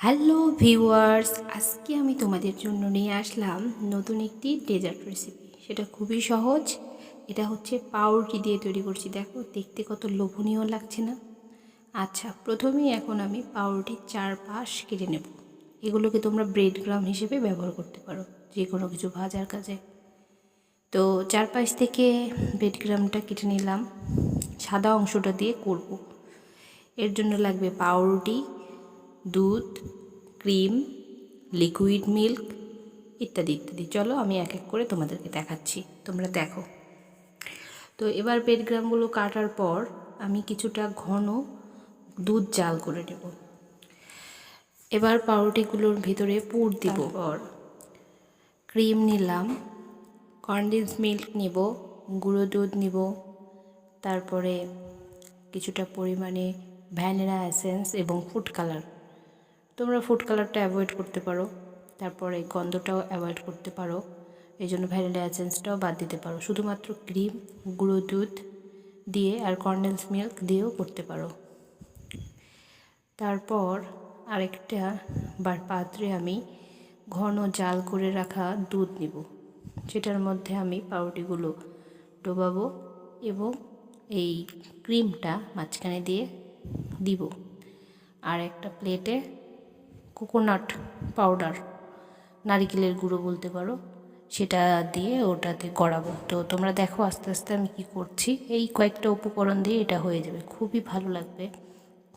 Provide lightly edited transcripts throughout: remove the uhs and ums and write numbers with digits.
Hello viewers, আজকে আমি তোমাদের জন্য নিয়ে আসলাম নতুন একটি ডেজার্ট রেসিপি। সেটা খুবই সহজ। এটা হচ্ছে পাউরুটি দিয়ে তৈরি করছি। দেখো দেখতে কত লোভনীয় লাগছে না? আচ্ছা, প্রথমেই এখন আমি পাউরুটির চারপাশ কেটে নেব। এগুলোকে তোমরা ব্রেড ক্রাম্ব হিসেবে ব্যবহার করতে পারো যে কোনো কিছু ভাজার কাজে। তো চারপাশ থেকে ব্রেড ক্রাম্বটা কেটে নিলাম। সাদা অংশটা দিয়ে করব। এর জন্য লাগবে পাউরুটি, দুধ, ক্রিম, লিকুইড মিল্ক ইত্যাদি ইত্যাদি। চলো আমি এক এক করে তোমাদেরকে দেখাচ্ছি, তোমরা দেখো। তো এবার ব্রেড ক্রাম্বগুলো কাটার পর আমি কিছুটা ঘন দুধ জাল করে নেব। এবার পাউরুটিগুলোর ভিতরে পুর দিব। পর ক্রিম নিলাম, কনডেন্স মিল্ক নিব, গুঁড়ো দুধ নিব, তারপরে কিছুটা পরিমাণে ভ্যানিলা এসেন্স এবং ফুড কালার। তোমরা ফুড কালারটা অ্যাভয়েড করতে পারো, তারপরে গন্ধটাও অ্যাভয়েড করতে পারো, এই জন্য ভ্যানিলা এসেন্সটাও বাদ দিতে পারো। শুধুমাত্র ক্রিম, গুঁড়ো দুধ দিয়ে আর কনডেন্স মিল্ক দিয়েও করতে পারো। তারপর আরেকটা পাত্রে আমি ঘন জাল করে রাখা দুধ নিব, সেটার মধ্যে আমি পাউরুটিগুলো ডোবাবো এবং এই ক্রিমটা মাঝখানে দিয়ে দিব। আর একটা প্লেটে কোকোনাট পাউডার, নারিকেলের গুঁড়ো বলতে পারো, সেটা দিয়ে ওটাতে গড়াবো। তো তোমরা দেখো আস্তে আস্তে আমি কি করছি। এই কয়েকটা উপকরণ দিয়ে এটা হয়ে যাবে, খুবই ভালো লাগবে,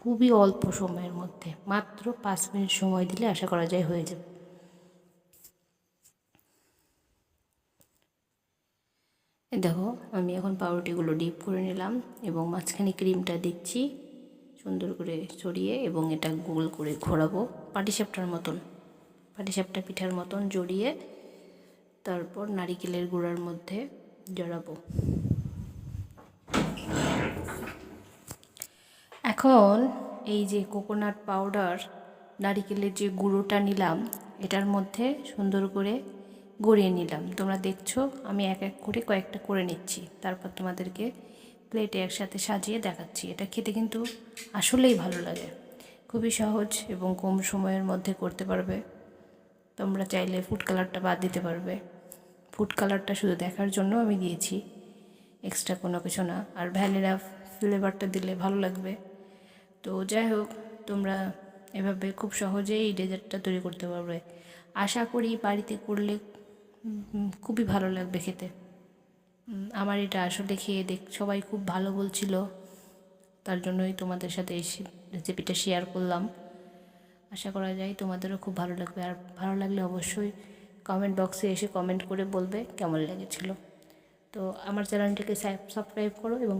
খুবই অল্প সময়ের মধ্যে, মাত্র 5 মিনিট সময় দিলে আশা করা যায় হয়ে যাবে। দেখো আমি এখন পাউরুটিগুলো ডিপ করে নিলাম এবং মাঝখানে ক্রিমটা দিচ্ছি সুন্দর করে ছড়িয়ে, এবং এটা গোল করে ঘোরাবো পাটিসাপটা পিঠার মতন জড়িয়ে, তারপর নারিকেলের গুঁড়ার মধ্যে জড়াবো। এখন এই যে কোকোনাট পাউডার, নারিকেলের যে গুঁড়োটা নিলাম, এটার মধ্যে সুন্দর করে গড়িয়ে নিলাম। তোমরা দেখছো আমি এক এক করে কয়েকটা করে নিচ্ছি, তারপর তোমাদেরকে প্লেটে একসাথে সাজিয়ে দেখাচ্ছি। এটা খেতে কিন্তু আসলেই ভালো লাগে, খুবই সহজ এবং কম সময়ের মধ্যে করতে পারবে। তোমরা চাইলে ফুড কালারটা বাদ দিতে পারবে, ফুড কালারটা শুধু দেখার জন্য আমি দিয়েছি, এক্সট্রা কোনো কিছু না। আর ভ্যানিলা ফ্লেভারটা দিলে ভালো লাগবে। তো যাই হোক, তোমরা এভাবে খুব সহজেই এই ডেজার্টটা তৈরি করতে পারবে। আশা করি বাড়িতে করলে খুবই ভালো লাগবে খেতে। আমার এটা আসলে খেয়ে সবাই খুব ভালো বলছিল, তার জন্যই তোমাদের সাথে এই রেসিপিটা শেয়ার করলাম। আশা করা যায় তোমাদেরও খুব ভালো লাগবে। আর ভালো লাগলে অবশ্যই কমেন্ট বক্সে এসে কমেন্ট করে বলবে কেমন লেগেছিল। তো আমার চ্যানেলটিকে সাবস্ক্রাইব করো এবং